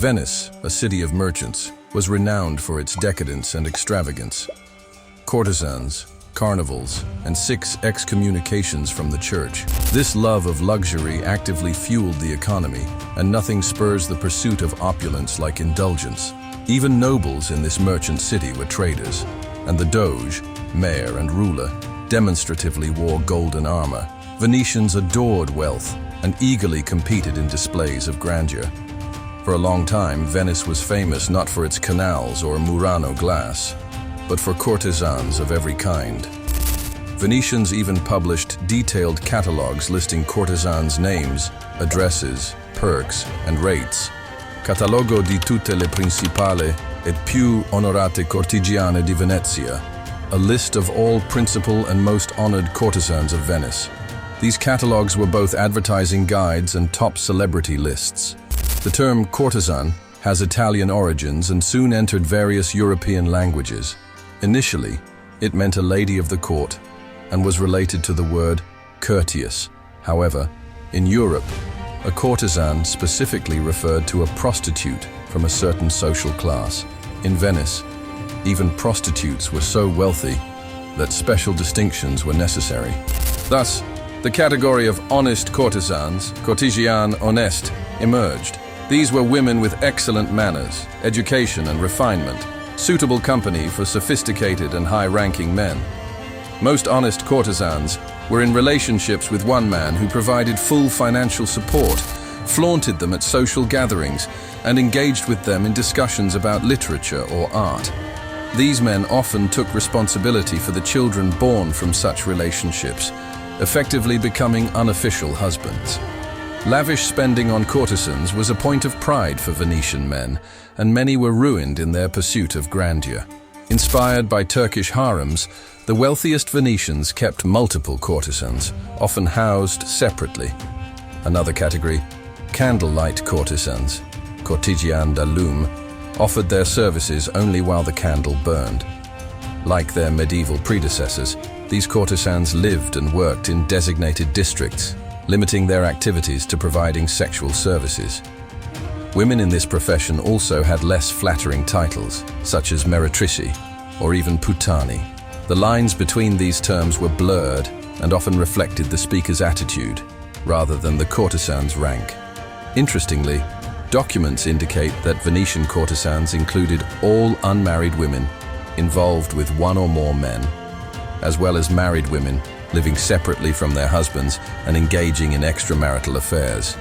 Venice, a city of merchants, was renowned for its decadence and extravagance. Courtesans, carnivals, and 6 excommunications from the church. This love of luxury actively fueled the economy, and nothing spurs the pursuit of opulence like indulgence. Even nobles in this merchant city were traders, and the doge, mayor, and ruler demonstratively wore golden armor. Venetians adored wealth and eagerly competed in displays of grandeur. For a long time, Venice was famous not for its canals or Murano glass, but for courtesans of every kind. Venetians even published detailed catalogues listing courtesans' names, addresses, perks, and rates. Catalogo di tutte le principali et più onorate cortigiane di Venezia, a list of all principal and most honored courtesans of Venice. These catalogues were both advertising guides and top celebrity lists. The term courtesan has Italian origins and soon entered various European languages. Initially, it meant a lady of the court and was related to the word courteous. However, in Europe, a courtesan specifically referred to a prostitute from a certain social class. In Venice, even prostitutes were so wealthy that special distinctions were necessary. Thus, the category of honest courtesans, courtigiane honnête, emerged. These were women with excellent manners, education, and refinement, suitable company for sophisticated and high-ranking men. Most honest courtesans were in relationships with one man who provided full financial support, flaunted them at social gatherings, and engaged with them in discussions about literature or art. These men often took responsibility for the children born from such relationships, effectively becoming unofficial husbands. Lavish spending on courtesans was a point of pride for Venetian men, and many were ruined in their pursuit of grandeur. Inspired by Turkish harems, the wealthiest Venetians kept multiple courtesans, often housed separately. Another category, candlelight courtesans, courtigiane da lume, offered their services only while the candle burned. Like their medieval predecessors, these courtesans lived and worked in designated districts, limiting their activities to providing sexual services. Women in this profession also had less flattering titles, such as meretrici or even puttani. The lines between these terms were blurred and often reflected the speaker's attitude, rather than the courtesan's rank. Interestingly, documents indicate that Venetian courtesans included all unmarried women involved with one or more men, as well as married women living separately from their husbands and engaging in extramarital affairs.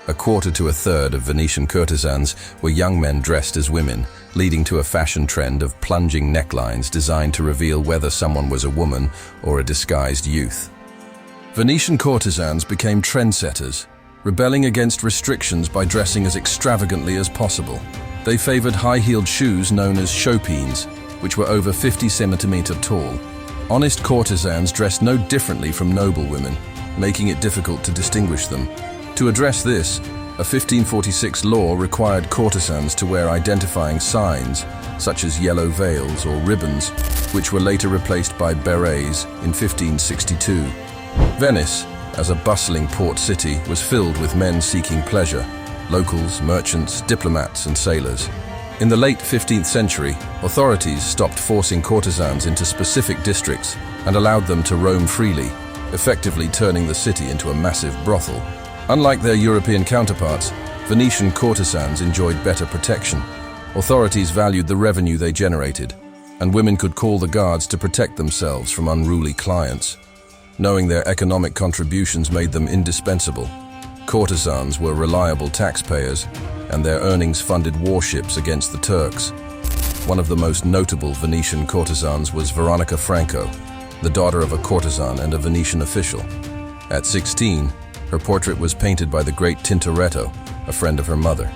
A quarter to a third of Venetian courtesans were young men dressed as women, leading to a fashion trend of plunging necklines designed to reveal whether someone was a woman or a disguised youth. Venetian courtesans became trendsetters, rebelling against restrictions by dressing as extravagantly as possible. They favored high-heeled shoes known as chopines, which were over 50 centimeters tall. Honest courtesans dressed no differently from noble women, making it difficult to distinguish them. To address this, a 1546 law required courtesans to wear identifying signs, such as yellow veils or ribbons, which were later replaced by berets in 1562. Venice, as a bustling port city, was filled with men seeking pleasure: locals, merchants, diplomats, and sailors. In the late 15th century, authorities stopped forcing courtesans into specific districts and allowed them to roam freely, effectively turning the city into a massive brothel. Unlike their European counterparts, Venetian courtesans enjoyed better protection. Authorities valued the revenue they generated, and women could call the guards to protect themselves from unruly clients. Knowing their economic contributions made them indispensable, courtesans were reliable taxpayers, and their earnings funded warships against the Turks. One of the most notable Venetian courtesans was Veronica Franco, the daughter of a courtesan and a Venetian official. At 16, her portrait was painted by the great Tintoretto, a friend of her mother.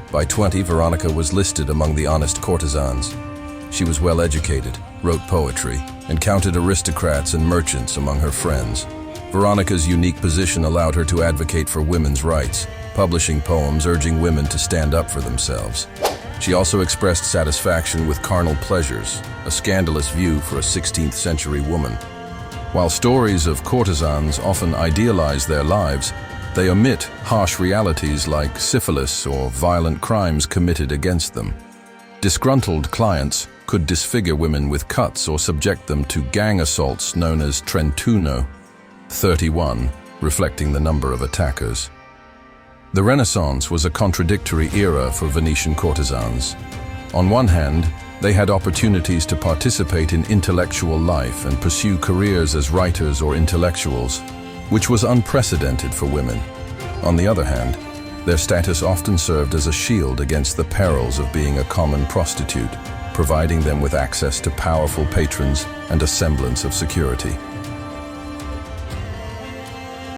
By 20, Veronica was listed among the honest courtesans. She was well educated, wrote poetry, and counted aristocrats and merchants among her friends. Veronica's unique position allowed her to advocate for women's rights, publishing poems urging women to stand up for themselves. She also expressed satisfaction with carnal pleasures, a scandalous view for a 16th century woman. While stories of courtesans often idealize their lives, They omit harsh realities like syphilis or violent crimes committed against them. Disgruntled clients could disfigure women with cuts or subject them to gang assaults known as 31, reflecting the number of attackers. The Renaissance was a contradictory era for Venetian courtesans. On one hand, they had opportunities to participate in intellectual life and pursue careers as writers or intellectuals, which was unprecedented for women. On the other hand, their status often served as a shield against the perils of being a common prostitute, providing them with access to powerful patrons and a semblance of security.